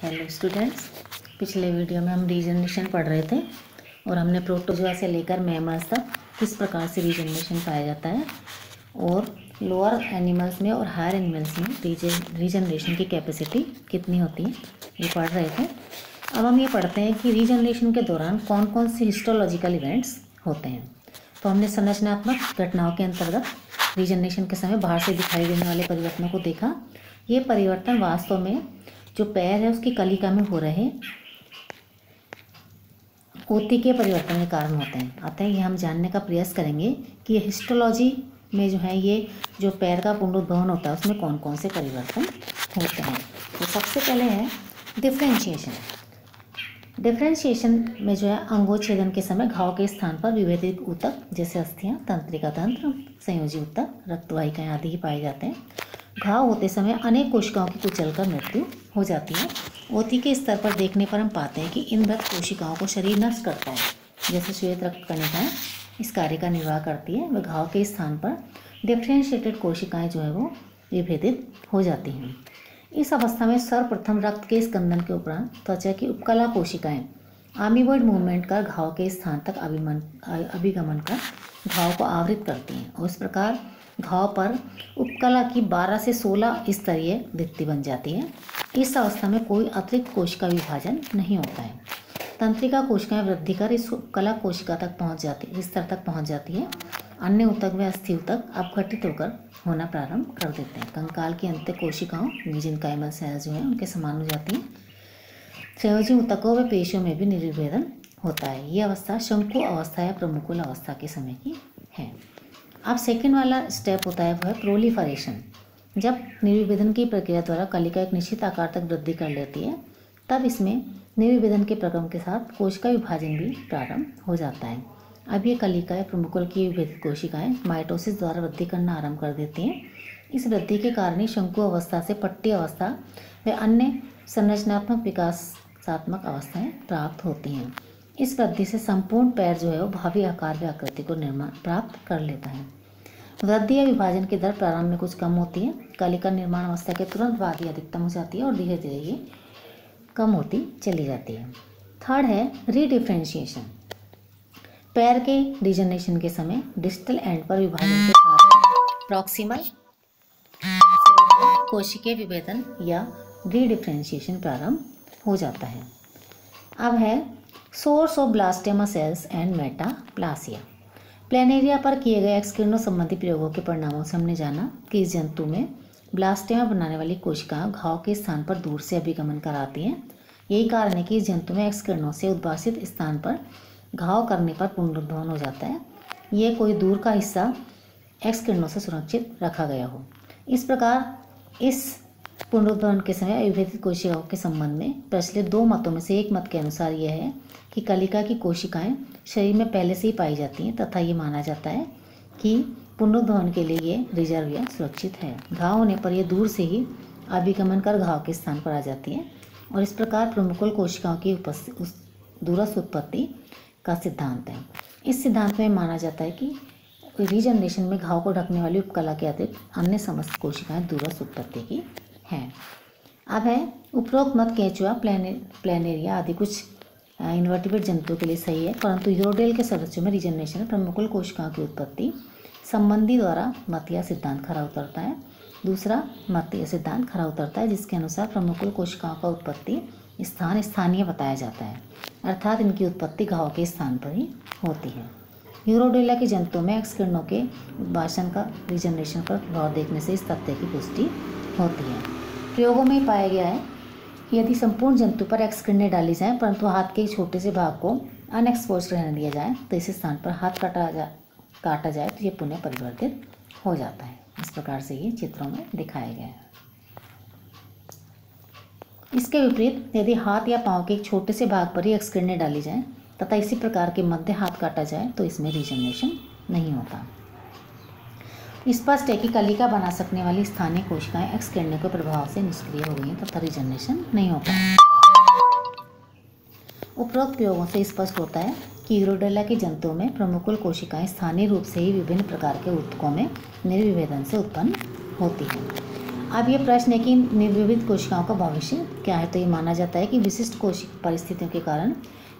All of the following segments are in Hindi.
हेलो स्टूडेंट्स, पिछले वीडियो में हम रीजनरेशन पढ़ रहे थे और हमने प्रोटोजोआ से लेकर मैमल्स तक किस प्रकार से रीजनरेशन पाया जाता है और लोअर एनिमल्स में और हायर एनिमल्स में रीजनरेशन की कैपेसिटी कितनी होती है ये पढ़ रहे थे। अब हम ये पढ़ते हैं कि रीजनरेशन के दौरान कौन कौन से हिस्टोलॉजिकल इवेंट्स होते हैं। तो हमने संरचनात्मक घटनाओं के अंतर्गत रीजनरेशन के समय बाहर से दिखाई देने वाले परिवर्तनों को देखा। ये परिवर्तन वास्तव में जो पैर है उसकी कलिका में हो रहे ओती के परिवर्तन के कारण होते हैं। अतः ये हम जानने का प्रयास करेंगे कि ये हिस्टोलॉजी में जो है ये जो पैर का पुनरुद्भवन होता है उसमें कौन कौन से परिवर्तन होते हैं। तो सबसे पहले है डिफ्रेंशिएशन। डिफ्रेंशिएशन में जो है अंगोच्छेदन के समय घाव के स्थान पर विभेदित ऊतक जैसे अस्थियां, तंत्रिका तंत्र, संयोजी ऊतक, रक्तवाहिकाएं आदि ही पाए जाते हैं। घाव होते समय अनेक कोशिकाओं की कुचलकर मृत्यु हो जाती है। ओती के स्तर पर देखने पर हम पाते हैं कि इन मृत कोशिकाओं को शरीर नष्ट करता है, जैसे श्वेत रक्त कणिकाएं इस कार्य का निर्वाह करती है। व घाव के स्थान पर डिफ्रेंशिएटेड कोशिकाएं जो है वो विभेदित हो जाती हैं। इस अवस्था में सर्वप्रथम रक्त के स्कंदन के उपरांत त्वचा की उपकला कोशिकाएं आमीबॉइड मूवमेंट कर घाव के स्थान तक अभिगमन कर घाव को आवृत करती हैं और इस प्रकार घाव पर उपकला की 12 से 16 स्तरीय भित्ति बन जाती है। इस अवस्था में कोई अतिरिक्त कोशिका विभाजन नहीं होता है। तंत्रिका कोशिकाएं वृद्धि कर इस उपकला कोशिका तक पहुंच जाती है, स्तर तक पहुंच जाती है। अन्य ऊतक व अस्थि ऊतक अपघटित होकर होना प्रारंभ कर देते हैं। कंकाल की अंत्य कोशिकाओं मेसेंकाइमल सेल्स जो है उनके समान हो जाती हैं। संयोजी ऊतकों व पेशियों में भी निर्विभेदन होता है। ये अवस्था शंकु अवस्था या प्रमुकुल अवस्था के समय की है। अब सेकेंड वाला स्टेप होता है वो है प्रोलिफरेशन। जब निर्विभेदन की प्रक्रिया द्वारा कलिका एक निश्चित आकार तक वृद्धि कर लेती है तब इसमें निर्विभेदन के प्रक्रम के साथ कोशिका विभाजन भी प्रारंभ हो जाता है। अब ये कलिका या प्रमुकुल की विभेदित कोशिकाएं माइटोसिस द्वारा वृद्धि करना आरंभ कर देती हैं। इस वृद्धि के कारण ही शंकु अवस्था से पट्टी अवस्था व अन्य संरचनात्मक विकासात्मक अवस्थाएं प्राप्त होती हैं। इस वृद्धि से संपूर्ण पैर जो है वो भावी आकार व आकृति को निर्माण प्राप्त कर लेता है। वृद्धि या विभाजन की दर प्रारंभ में कुछ कम होती है। कलिका निर्माण अवस्था के तुरंत बाद ही अधिकतम हो जाती है और धीरे धीरे ये कम होती चली जाती है। थर्ड है रीडिफ्रेंशिएशन। पैर के रीजनरेशन के समय डिस्टल एंड पर विभाजन के साथ प्रॉक्सिमल कोशिकीय विभेदन या रीडिफ्रेंशिएशन प्रारंभ हो जाता है। अब है source of blastema sales and metaplasia. Planaria पर किए गए एक्सकिरणों संबंधी प्रयोगों के परिणामों से हमने जाना कि इस जंतु में ब्लास्टेमा बनाने वाली कोशिकाएं घाव के स्थान पर दूर से अभिगमन कराती हैं। यही कारण है कि इस जंतु में एक्सकिरणों से उद्भासित स्थान पर घाव करने पर पुनरुद्भवन हो जाता है। यह कोई दूर का हिस्सा एक्सकिरणों से सुरक्षित रखा गया हो। इस प्रकार इस पुनरुद्भवन के समय अविभेदित कोशिकाओं के संबंध में प्रचलित दो मतों में से एक मत के अनुसार यह है कि कलिका की कोशिकाएं शरीर में पहले से ही पाई जाती हैं तथा ये माना जाता है कि पुनरुद्भवन के लिए ये रिजर्व या सुरक्षित है। घाव होने पर यह दूर से ही अभिगमन कर घाव के स्थान पर आ जाती है और इस प्रकार प्रमुकुल कोशिकाओं की दूरस्थ उत्पत्ति का सिद्धांत है। इस सिद्धांत में माना जाता है कि रीजनरेशन में घाव को ढकने वाली उपकला के अतिरिक्त अन्य समस्त कोशिकाएं दूरस्थ उत्पत्ति की हैं। अब है उपरोक्त मत केंचुआ, प्लेनेरिया आदि कुछ इन्वर्टिब्रेट जंतुओं के लिए सही है, परंतु यूरोडेल के सदस्यों में रीजनरेशन प्रमुकुल कोशिकाओं की उत्पत्ति संबंधी द्वारा मत या सिद्धांत खरा उतरता है। दूसरा मत या सिद्धांत खरा उतरता है जिसके अनुसार प्रमुकुल कोशिकाओं का उत्पत्ति स्थान स्थानीय बताया जाता है, अर्थात इनकी उत्पत्ति घाव के स्थान पर ही होती है। यूरोडेला के जंतुओं में एक्सकिरणों के उद्भाषण का रीजनरेशन पर प्रभाव देखने से इस तथ्य की पुष्टि होती है। प्रयोगों में पाया गया है यदि संपूर्ण जंतु पर एक्सकिरणें डाली जाएं परंतु हाथ के छोटे से भाग को अनएक्सपोज रहने दिया जाए तो इस स्थान पर हाथ काटा जाए तो ये पुनः परिवर्तित हो जाता है। इस प्रकार से ये चित्रों में दिखाया गया है। इसके विपरीत यदि हाथ या पांव के एक छोटे से भाग पर ही एक्सकिरणें डाली जाएं तथा इसी प्रकार के मध्य हाथ काटा जाए तो इसमें रीजनरेशन नहीं होता। स्पष्ट है कि कलिका बना सकने वाली स्थानीय कोशिकाएं एक्सकिरणों के प्रभाव से निष्क्रिय हो गई हैं तथा रीजनरेशन नहीं होता। उपरोक्त प्रयोगों से स्पष्ट होता है कि यूरोडेला के जंतुओं में प्रमुकुल कोशिकाएं स्थानीय रूप से ही विभिन्न प्रकार के ऊतकों में निर्विभेदन से उत्पन्न होती हैं। अब ये प्रश्न है कि निर्विविध कोशिकाओं का भविष्य क्या है। तो ये माना जाता है कि विशिष्ट कोशिक परिस्थितियों के कारण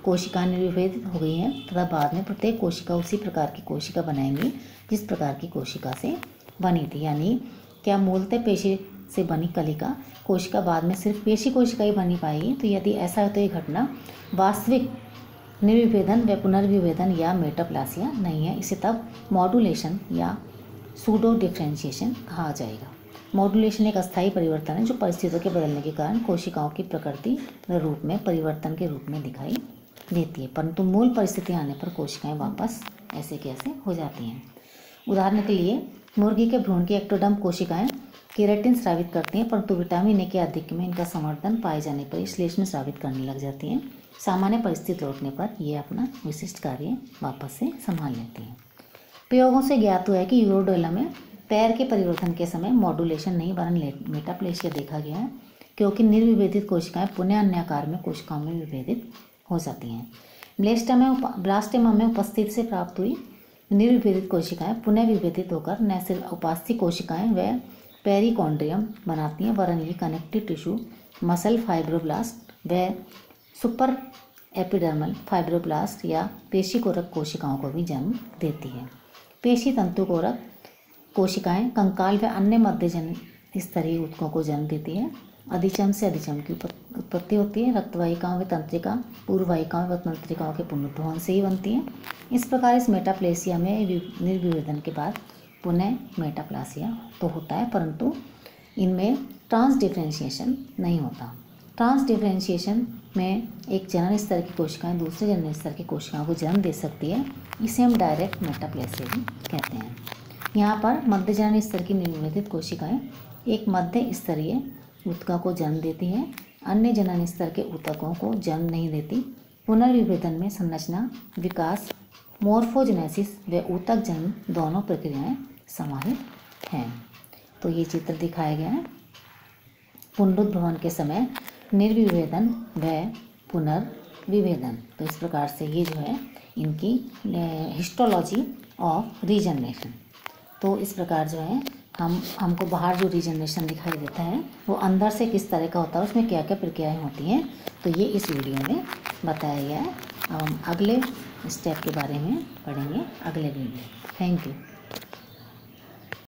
कोशिकाएं निर्विभेदित हो गई हैं तथा बाद में प्रत्येक कोशिका उसी प्रकार की कोशिका बनाएंगी जिस प्रकार की कोशिका से बनी थी। यानी क्या मूलतः पेशी से बनी कलिका कोशिका बाद में सिर्फ पेशी कोशिका ही बनी पाएगी। तो यदि ऐसा है तो ये घटना वास्तविक निर्विभेदन व पुनर्विभेदन या मेटाप्लासिया नहीं है। इसे तब मॉड्यूलेशन या सूडो डिफरेंशिएशन कहा जाएगा। मॉड्यूलेशन एक अस्थायी परिवर्तन है जो परिस्थितियों के बदलने के कारण कोशिकाओं की प्रकृति व रूप में परिवर्तन के रूप में दिखाई देती है, परंतु मूल परिस्थिति आने पर कोशिकाएं वापस ऐसे कैसे हो जाती हैं। उदाहरण के लिए मुर्गी के भ्रूण की एक्टोडर्म कोशिकाएं केराटिन स्रावित करती हैं, परंतु विटामिन ए के आधिक्य में इनका संवर्धन पाए जाने पर श्लेष्म स्रावित करने लग जाती हैं। सामान्य परिस्थिति लौटने पर ये अपना विशिष्ट कार्य वापस से संभाल लेती हैं। प्रयोगों से ज्ञात हुआ है कि यूरोडेला में पैर के परिवर्तन के समय मॉड्यूलेशन नहीं वरन मेटाप्लेसिया देखा गया है, क्योंकि कोशिकाएं पुनः अन्य आकार में कोशिकाओं में विभेदित हो जाती हैं। ब्लास्टेमा में उपस्थिति से प्राप्त हुई निर्विभेदित कोशिकाएं पुनः विभेदित होकर न सिर्फ उपास्थि कोशिकाएं व पेरिकॉन्ड्रियम बनाती हैं वरन ये कनेक्टिव टिश्यू मसल फाइब्रोब्लास्ट व सुपर एपिडर्मल फाइब्रोब्लास्ट या पेशी कोरक कोशिकाओं को भी जन्म देती है। पेशी तंतु कोरक कोशिकाएं कंकाल व अन्य मध्यजन स्तरीय ऊतकों को जन्म देती है। अधिचम से अधिचम की उत्पत्ति होती है। रक्तवाहिकाओं व तंत्रिका पूर्ववाहिकाओं व तंत्रिकाओं के पुनरुत्थान से ही बनती है। इस प्रकार इस मेटाप्लेसिया में निर्विभेदन के बाद पुनः मेटाप्लासिया तो होता है, परंतु इनमें ट्रांस डिफरेंशिएशन नहीं होता। ट्रांस डिफरेंशिएशन में एक जनन स्तर की कोशिकाएं दूसरे जनन स्तर की कोशिकाओं को जन्म दे सकती है। इसे हम डायरेक्ट मेटाप्लेसिया भी कहते हैं। यहाँ पर मध्य जनन स्तर की निर्विभेदित कोशिकाएं एक मध्य स्तरीय ऊतकों को जन्म देती हैं, अन्य जनन स्तर के ऊतकों को जन्म नहीं देती। पुनर्विभेदन में संरचना विकास मोर्फोजेनेसिस व ऊतक जन्म दोनों प्रक्रियाएं समाहित हैं। तो ये चित्र दिखाया गया है पुनरुद्भवन के समय निर्विभेदन व पुनर्विभेदन। तो इस प्रकार से ये जो है इनकी हिस्टोलॉजी ऑफ रीजनरेशन। तो इस प्रकार जो है हमको बाहर जो रीजनरेशन दिखाई देता है वो अंदर से किस तरह का होता है, उसमें क्या क्या प्रक्रियाएं होती हैं, तो ये इस वीडियो में बताया गया है। अब हम अगले स्टेप के बारे में पढ़ेंगे अगले वीडियो। Thank you.